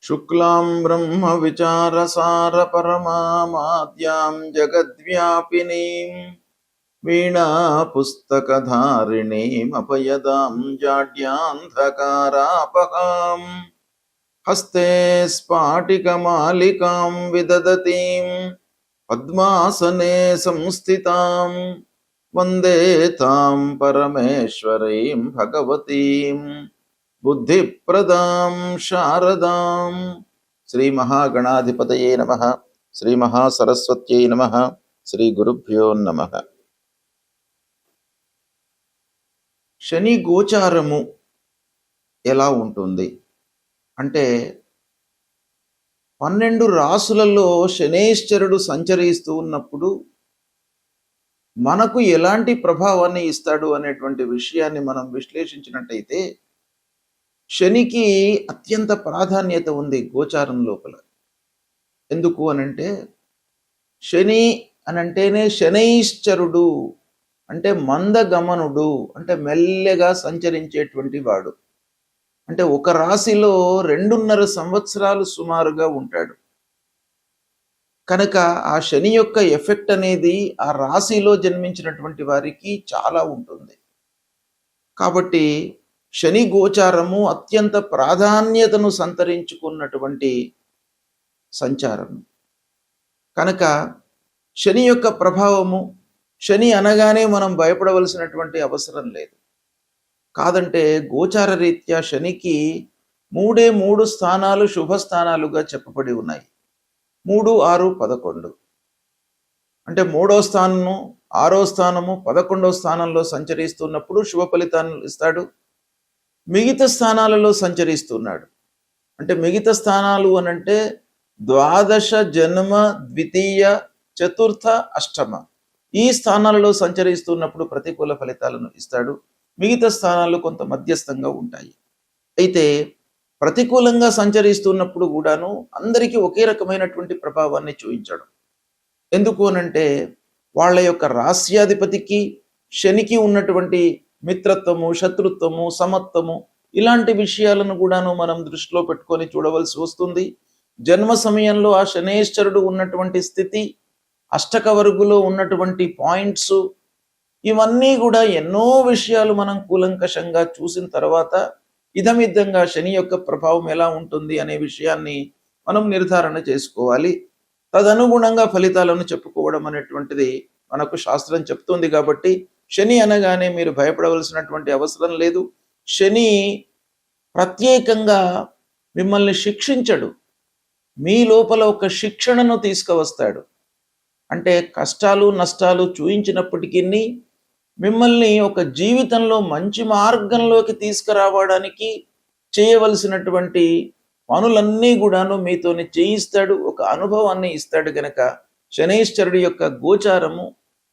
शुक्लां ब्रह्मविचारसारपरमामाद्यां जगद्व्यापिनीं वीणापुस्तकधारिणीमपयदां जाड्यान्धकारापहां हस्ते स्फाटिकमालिकां विदधतीं पद्मासने संस्थितां वन्दे तां परमेश्वरीं भगवतीं बुद्धिप्रदां शारदां. శ్రీ మహాగణాధిపతయే నమః. శ్రీ మహాసరస్వత్యై నమః. శ్రీ గురుభ్యో నమః. శని గోచారము ఎలా ఉంటుంది అంటే 12 రాసులలో శనేశ్వరుడు సంచరిస్తూ ఉన్నప్పుడు మనకు ఎలాంటి ప్రభావాన్ని ఇస్తాడు అనేటువంటి విషయాన్ని మనం విశ్లేషించినట్టయితే శనికి అత్యంత ప్రాధాన్యత ఉంది గోచారం లోపల. ఎందుకు అనంటే శని అనంటేనే శనైశ్చరుడు అంటే మందగమనుడు, అంటే మెల్లగా సంచరించేటువంటి వాడు. అంటే ఒక రాశిలో 2.5 సంవత్సరాలు సుమారుగా ఉంటాడు. కనుక ఆ శని యొక్క ఎఫెక్ట్ అనేది ఆ రాశిలో జన్మించినటువంటి వారికి చాలా ఉంటుంది. కాబట్టి శని గోచారము అత్యంత ప్రాధాన్యతను సంతరించుకున్నటువంటి సంచారం. కనుక శని యొక్క ప్రభావము, శని అనగానే మనం భయపడవలసినటువంటి అవసరం లేదు. కాదంటే గోచార రీత్యా శనికి 3 స్థానాలు శుభస్థానాలుగా చెప్పబడి ఉన్నాయి. 3, 6, 11 అంటే 3వ స్థానము, 6వ స్థానము, 11వ స్థానంలో సంచరిస్తున్నప్పుడు శుభ ఫలితాన్ని ఇస్తాడు. మిగతా స్థానాలలో సంచరిస్తున్నాడు అంటే మిగతా స్థానాలు అనంటే ద్వాదశ, జన్మ, ద్వితీయ, చతుర్థ, అష్టమ ఈ స్థానాలలో సంచరిస్తున్నప్పుడు ప్రతికూల ఫలితాలను ఇస్తాడు. మిగతా స్థానాలు కొంత మధ్యస్థంగా ఉంటాయి. అయితే ప్రతికూలంగా సంచరిస్తున్నప్పుడు కూడాను అందరికీ ఒకే రకమైనటువంటి ప్రభావాన్ని చూపించడం. ఎందుకు అనంటే వాళ్ళ యొక్క రాస్యాధిపతికి శనికి ఉన్నటువంటి మిత్రత్వము, శత్రుత్వము, సమత్వము ఇలాంటి విషయాలను కూడాను మనం దృష్టిలో పెట్టుకొని చూడవలసి వస్తుంది. జన్మ సమయంలో ఆ శనేశ్వరుడు ఉన్నటువంటి స్థితి, అష్టక వర్గులో ఉన్నటువంటి పాయింట్స్, ఇవన్నీ కూడా ఎన్నో విషయాలు మనం కూలంకషంగా చూసిన తర్వాత ఇదమిద్దంగా శని యొక్క ప్రభావం ఎలా ఉంటుంది అనే విషయాన్ని మనం నిర్ధారణ చేసుకోవాలి. తదనుగుణంగా ఫలితాలను చెప్పుకోవడం అనేటువంటిది మనకు శాస్త్రం చెప్తుంది. కాబట్టి శని అనగానే మీరు భయపడవలసినటువంటి అవసరం లేదు. శని ప్రత్యేకంగా మిమ్మల్ని శిక్షించడు, మీ లోపల ఒక శిక్షణను తీసుకువస్తాడు. అంటే కష్టాలు నష్టాలు చూయించినప్పటికీ మిమ్మల్ని ఒక జీవితంలో మంచి మార్గంలోకి తీసుకురావడానికి చేయవలసినటువంటి పనులన్నీ కూడాను మీతోని చేయిస్తాడు, ఒక అనుభవాన్ని ఇస్తాడు. గనక శనైశ్వరుడి యొక్క గోచారము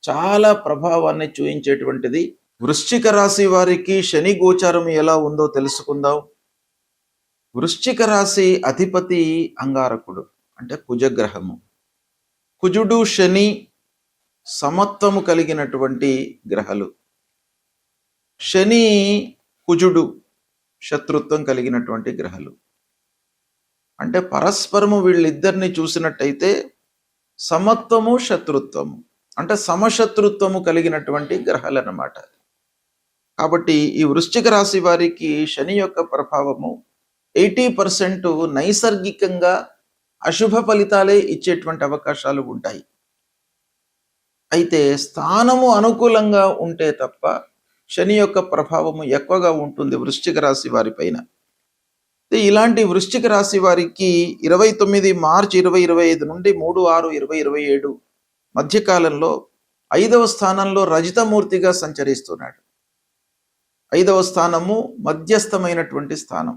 చాలా ప్రభావాన్ని చూయించేటువంటిది. వృశ్చిక రాశి వారికి శని గోచారం ఎలా ఉందో తెలుసుకుందాం. వృశ్చిక రాశి అధిపతి అంగారకుడు అంటే కుజగ్రహము. కుజుడు, శని సమత్వము కలిగినటువంటి గ్రహాలు. శని, కుజుడు శత్రుత్వం కలిగినటువంటి గ్రహాలు. అంటే పరస్పరము వీళ్ళిద్దరిని చూసినట్టయితే సమత్వము, శత్రుత్వము అంటే సమశత్రుత్వము కలిగినటువంటి గ్రహాలు అన్నమాట. కాబట్టి ఈ వృశ్చిక రాశి వారికి శని యొక్క ప్రభావము 80% నైసర్గికంగా అశుభ ఫలితాలే ఇచ్చేటువంటి అవకాశాలు ఉంటాయి. అయితే స్థానము అనుకూలంగా ఉంటే తప్ప శని యొక్క ప్రభావము ఎక్కువగా ఉంటుంది వృశ్చిక రాశి వారి పైన. ఇలాంటి వృశ్చిక రాశి వారికి 29 మార్చి 2025 నుండి 3/6/2027 మధ్యకాలంలో 5వ స్థానంలో రజితమూర్తిగా సంచరిస్తున్నాడు. 5వ స్థానము మధ్యస్థమైనటువంటి స్థానం.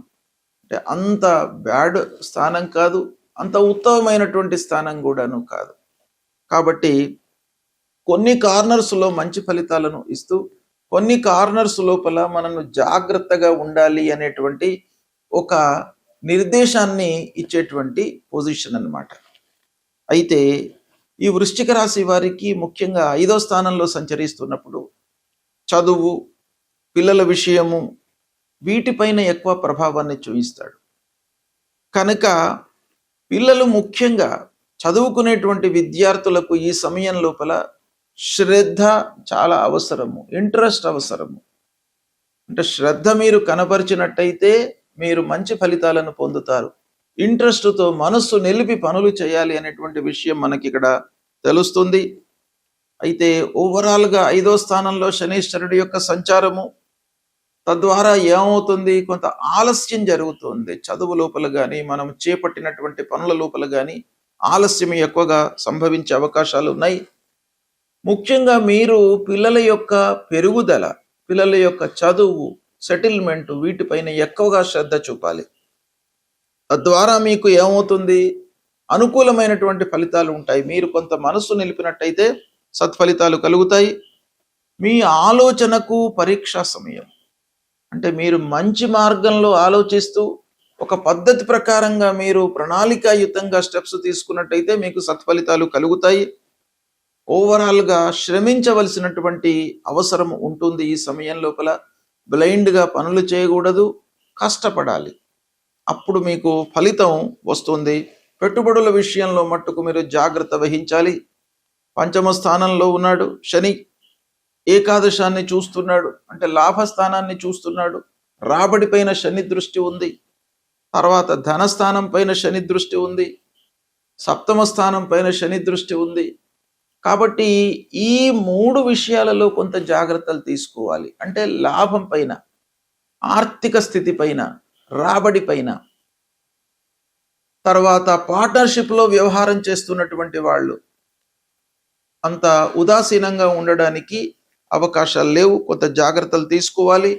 అంటే అంత బ్యాడ్ స్థానం కాదు, అంత ఉత్తమమైనటువంటి స్థానం కూడాను కాదు. కాబట్టి కొన్ని కార్నర్స్లో మంచి ఫలితాలను ఇస్తూ, కొన్ని కార్నర్స్ లోపల మనను జాగ్రత్తగా ఉండాలి అనేటువంటి ఒక నిర్దేశాన్ని ఇచ్చేటువంటి పొజిషన్ అన్నమాట. అయితే ఈ వృశ్చిక రాశి వారికి ముఖ్యంగా 5వ స్థానంలో సంచరిస్తున్నప్పుడు చదువు, పిల్లల విషయము వీటిపైన ఎక్కువ ప్రభావాన్ని చూపిస్తాడు. కనుక పిల్లలు ముఖ్యంగా చదువుకునేటువంటి విద్యార్థులకు ఈ సమయం లోపల శ్రద్ధ చాలా అవసరము, ఇంట్రెస్ట్ అవసరము. అంటే శ్రద్ధ మీరు కనపరిచినట్టయితే మీరు మంచి ఫలితాలను పొందుతారు. ఇంట్రెస్ట్తో మనస్సు నిలిపి పనులు చేయాలి అనేటువంటి విషయం మనకి ఇక్కడ తెలుస్తుంది. అయితే ఓవరాల్గా 5వ స్థానంలో శనీశ్వరుడి యొక్క సంచారము, తద్వారా ఏమవుతుంది, కొంత ఆలస్యం జరుగుతుంది. చదువు లోపల కానీ మనం చేపట్టినటువంటి పనుల లోపల కానీ ఆలస్యం ఎక్కువగా సంభవించే అవకాశాలు ఉన్నాయి. ముఖ్యంగా మీరు పిల్లల యొక్క పెరుగుదల, పిల్లల యొక్క చదువు, సెటిల్మెంట్ వీటిపైన ఎక్కువగా శ్రద్ధ చూపాలి. తద్వారా మీకు ఏమవుతుంది, అనుకూలమైనటువంటి ఫలితాలు ఉంటాయి. మీరు కొంత మనస్సు నిలిపినట్టయితే సత్ఫలితాలు కలుగుతాయి. మీ ఆలోచనకు పరీక్షా సమయం. అంటే మీరు మంచి మార్గంలో ఆలోచిస్తూ ఒక పద్ధతి ప్రకారంగా మీరు ప్రణాళికాయుతంగా స్టెప్స్ తీసుకున్నట్టయితే మీకు సత్ఫలితాలు కలుగుతాయి. ఓవరాల్గా శ్రమించవలసినటువంటి అవసరం ఉంటుంది. ఈ సమయం లోపల బ్లైండ్గా పనులు చేయకూడదు, కష్టపడాలి. అప్పుడు మీకు ఫలితం వస్తుంది. పెట్టుబడుల విషయంలో మట్టుకు మీరు జాగ్రత్త వహించాలి. 5వ స్థానంలో ఉన్నాడు శని, ఏకాదశాన్ని చూస్తున్నాడు, అంటే లాభస్థానాన్ని చూస్తున్నాడు. రాబడి పైన శని దృష్టి ఉంది, తర్వాత ధనస్థానం పైన శని దృష్టి ఉంది, 7వ స్థానం పైన శని దృష్టి ఉంది. కాబట్టి ఈ 3 విషయాలలో కొంత జాగ్రత్తలు తీసుకోవాలి. అంటే లాభం పైన, ఆర్థిక స్థితి పైన, రాబడి పైన. తర్వాత పార్ట్నర్షిప్లో వ్యవహారం చేస్తున్నటువంటి వాళ్ళు అంత ఉదాసీనంగా ఉండడానికి అవకాశాలు లేవు. కొంత జాగ్రత్తలు తీసుకోవాలి.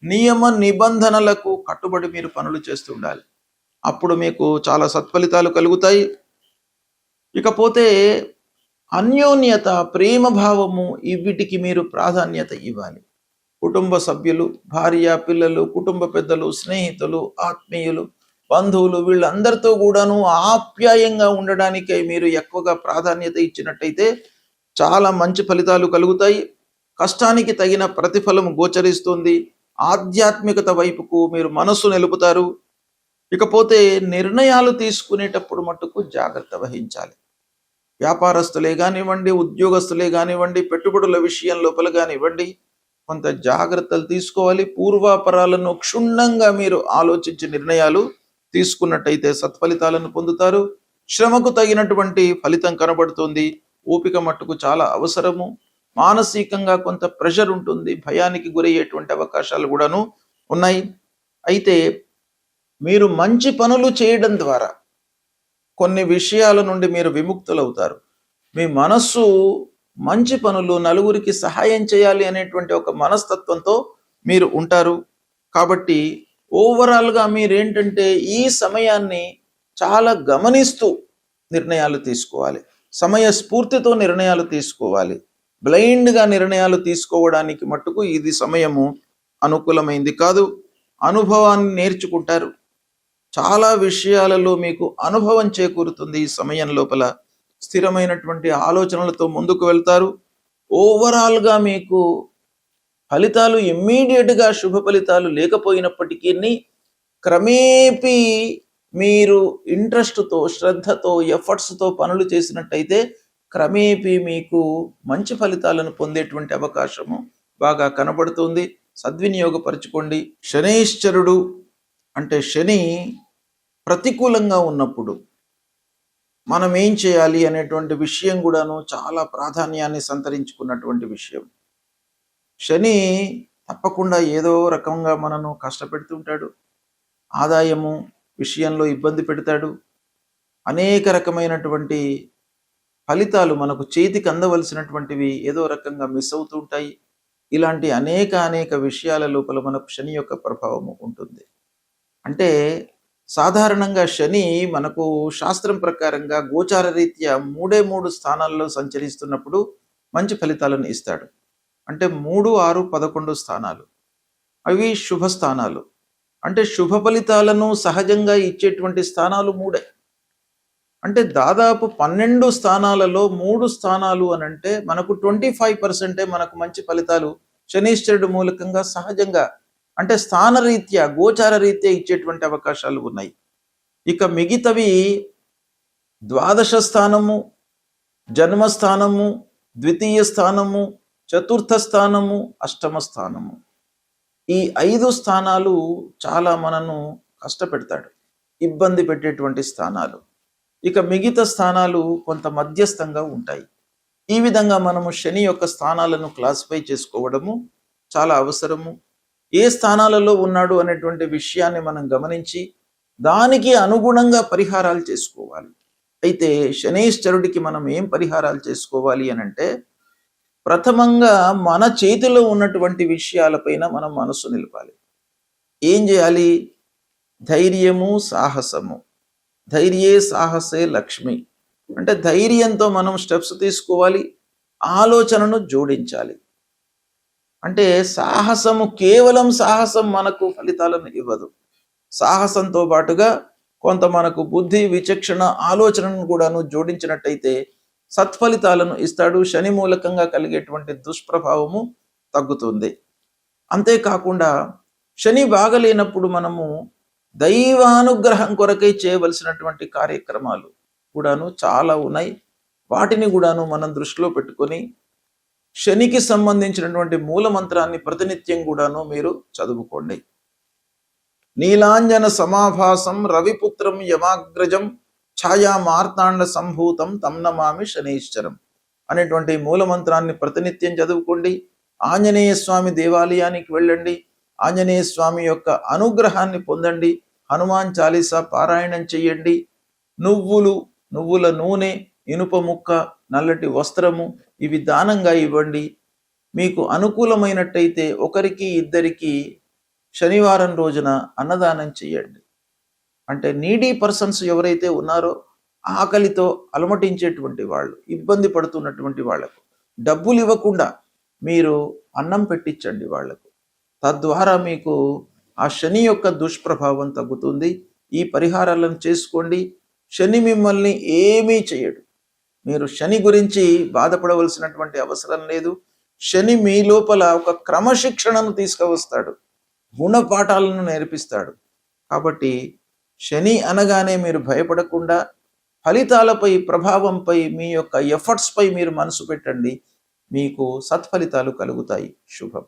నియమ నిబంధనలకు కట్టుబడి మీరు పనులు చేస్తుండాలి. అప్పుడు మీకు చాలా సత్ఫలితాలు కలుగుతాయి. ఇకపోతే అన్యోన్యత, ప్రేమ భావము, వీటికి మీరు ప్రాధాన్యత ఇవ్వాలి. కుటుంబ సభ్యులు, భార్య, పిల్లలు, కుటుంబ పెద్దలు, స్నేహితులు, ఆత్మీయులు, బంధువులు వీళ్ళందరితో కూడాను ఆప్యాయంగా ఉండడానికై మీరు ఎక్కువగా ప్రాధాన్యత ఇచ్చినట్టయితే చాలా మంచి ఫలితాలు కలుగుతాయి. కష్టానికి తగిన ప్రతిఫలం గోచరిస్తుంది. ఆధ్యాత్మికత వైపుకు మీరు మనస్సు నిలుపుతారు. ఇకపోతే నిర్ణయాలు తీసుకునేటప్పుడు మట్టుకు జాగ్రత్త వహించాలి. వ్యాపారస్తులే కానివ్వండి, ఉద్యోగస్తులే కానివ్వండి, పెట్టుబడుల విషయం లోపల కానివ్వండి, కొంత జాగ్రత్తలు తీసుకోవాలి. పూర్వాపరాలను క్షుణ్ణంగా మీరు ఆలోచించి నిర్ణయాలు తీసుకున్నట్టయితే సత్ఫలితాలను పొందుతారు. శ్రమకు తగినటువంటి ఫలితం కనబడుతుంది. ఓపిక మట్టుకు చాలా అవసరము. మానసికంగా కొంత ప్రెషర్ ఉంటుంది, భయానికి గురయ్యేటువంటి అవకాశాలు కూడాను ఉన్నాయి. అయితే మీరు మంచి పనులు చేయడం ద్వారా కొన్ని విషయాల నుండి మీరు విముక్తులవుతారు. మీ మనస్సు మంచి పనులు, నలుగురికి సహాయం చేయాలి అనేటువంటి ఒక మనస్తత్వంతో మీరు ఉంటారు. కాబట్టి ఓవరాల్గా మీరేంటంటే ఈ సమయాన్ని చాలా గమనిస్తూ నిర్ణయాలు తీసుకోవాలి. సమయ స్ఫూర్తితో నిర్ణయాలు తీసుకోవాలి. బ్లైండ్గా నిర్ణయాలు తీసుకోవడానికి మట్టుకు ఇది సమయము అనుకూలమైంది కాదు. అనుభవాన్ని నేర్చుకుంటారు. చాలా విషయాలలో మీకు అనుభవం చేకూరుతుంది. ఈ సమయం లోపల స్థిరమైనటువంటి ఆలోచనలతో ముందుకు వెళ్తారు. ఓవరాల్గా మీకు ఫలితాలు ఇమ్మీడియట్గా శుభ ఫలితాలు లేకపోయినప్పటికీ క్రమేపీ మీరు ఇంట్రెస్ట్తో, శ్రద్ధతో, ఎఫర్ట్స్తో పనులు చేసినట్టయితే క్రమేపీ మీకు మంచి ఫలితాలను పొందేటువంటి అవకాశము బాగా కనబడుతుంది. సద్వినియోగపరచుకోండి. శనైశ్చరుడు అంటే శని ప్రతికూలంగా ఉన్నప్పుడు మనం ఏం చేయాలి అనేటువంటి విషయం కూడాను చాలా ప్రాధాన్యాన్ని సంతరించుకున్నటువంటి విషయం. శని తప్పకుండా ఏదో రకంగా మనను కష్టపెడుతుంటాడు. ఆదాయము విషయంలో ఇబ్బంది పెడతాడు. అనేక రకమైనటువంటి ఫలితాలు మనకు చేతికి అందవలసినటువంటివి ఏదో రకంగా మిస్ అవుతుంటాయి. ఇలాంటి అనేక విషయాల లోపల మనకు శని యొక్క ప్రభావము ఉంటుంది. అంటే సాధారణంగా శని మనకు శాస్త్రం ప్రకారంగా గోచార రీత్యా 3 స్థానాల్లో సంచరిస్తున్నప్పుడు మంచి ఫలితాలను ఇస్తాడు. అంటే 3, 6, 11 స్థానాలు అవి శుభ స్థానాలు. అంటే శుభ ఫలితాలను సహజంగా ఇచ్చేటువంటి స్థానాలు 3. అంటే దాదాపు 12 స్థానాలలో 3 స్థానాలు అని అంటే మనకు 25% మనకు మంచి ఫలితాలు శనీశ్వరుడు మూలకంగా సహజంగా అంటే స్థానరీత్యా, గోచార రీత్యా ఇచ్చేటువంటి అవకాశాలు ఉన్నాయి. ఇక మిగతవి ద్వాదశ స్థానము, జన్మస్థానము, ద్వితీయ స్థానము, చతుర్థ స్థానము, అష్టమ స్థానము. ఈ 5 స్థానాలు చాలా మనను కష్టపెడతాడు, ఇబ్బంది పెట్టేటువంటి స్థానాలు. ఇక మిగతా స్థానాలు కొంత మధ్యస్థంగా ఉంటాయి. ఈ విధంగా మనము శని యొక్క స్థానాలను క్లాసిఫై చేసుకోవడము చాలా అవసరము. ఏ స్థానాలలో ఉన్నాడు అనేటువంటి విషయాన్ని మనం గమనించి దానికి అనుగుణంగా పరిహారాలు చేసుకోవాలి. అయితే శనైశ్చరుడికి మనం ఏం పరిహారాలు చేసుకోవాలి అని అంటే, ప్రథమంగా మన చేతిలో ఉన్నటువంటి విషయాలపైన మనం మనసు నిలపాలి. ఏం చేయాలి? ధైర్యము, సాహసము. ధైర్యే సాహసే లక్ష్మి. అంటే ధైర్యంతో మనం స్టెప్స్ తీసుకోవాలి, ఆలోచనను జోడించాలి. అంటే సాహసము, కేవలం సాహసం మనకు ఫలితాలను ఇవ్వదు. సాహసంతో పాటుగా కొంత మనకు బుద్ధి, విచక్షణ, ఆలోచనను కూడాను జోడించినట్టయితే సత్ఫలితాలను ఇస్తాడు. శని మూలకంగా కలిగేటువంటి దుష్ప్రభావము తగ్గుతుంది. అంతేకాకుండా శని బాగలేనప్పుడు మనము దైవానుగ్రహం కొరకై చేయవలసినటువంటి కార్యక్రమాలు కూడాను చాలా ఉన్నాయి. వాటిని కూడాను మనం దృష్టిలో పెట్టుకొని శనికి సంబంధించినటువంటి మూల మంత్రాన్ని ప్రతినిత్యం కూడాను మీరు చదువుకోండి. నీలాంజన సమాభాసం రవిపుత్రం యమాగ్రజం ఛాయా మార్తాండ సంభూతం తం నమామి శనైశ్చరం అనేటువంటి మూల మంత్రాన్ని ప్రతినిత్యం చదువుకోండి. ఆంజనేయ స్వామి దేవాలయానికి వెళ్ళండి, ఆంజనేయ స్వామి యొక్క అనుగ్రహాన్ని పొందండి. హనుమాన్ చాలీసా పారాయణం చెయ్యండి. నువ్వుల నూనె, ఇనుప ముక్క, నల్లటి వస్త్రము ఇవి దానంగా ఇవ్వండి. మీకు అనుకూలమైనట్టయితే ఒకరికి ఇద్దరికి శనివారం రోజున అన్నదానం చేయండి. అంటే నీడీ పర్సన్స్ ఎవరైతే ఉన్నారో, ఆకలితో అలమటించేటువంటి వాళ్ళు, ఇబ్బంది పడుతున్నటువంటి వాళ్లకు డబ్బులు ఇవ్వకుండా మీరు అన్నం పెట్టించండి వాళ్లకు. తద్వారా మీకు ఆ శని యొక్క దుష్ప్రభావం తగ్గుతుంది. ఈ పరిహారాలను చేసుకోండి. శని మిమ్మల్ని ఏమీ చేయడు. మీరు శని గురించి బాధపడవలసినటువంటి అవసరం లేదు. శని మీ లోపల ఒక క్రమశిక్షణను తీసుకువస్తాడు, గుణపాఠాలను నేర్పిస్తాడు. కాబట్టి శని అనగానే మీరు భయపడకుండా ఫలితాలపై, ప్రభావంపై, మీ యొక్క ఎఫర్ట్స్పై మీరు మనసు పెట్టండి. మీకు సత్ఫలితాలు కలుగుతాయి. శుభం.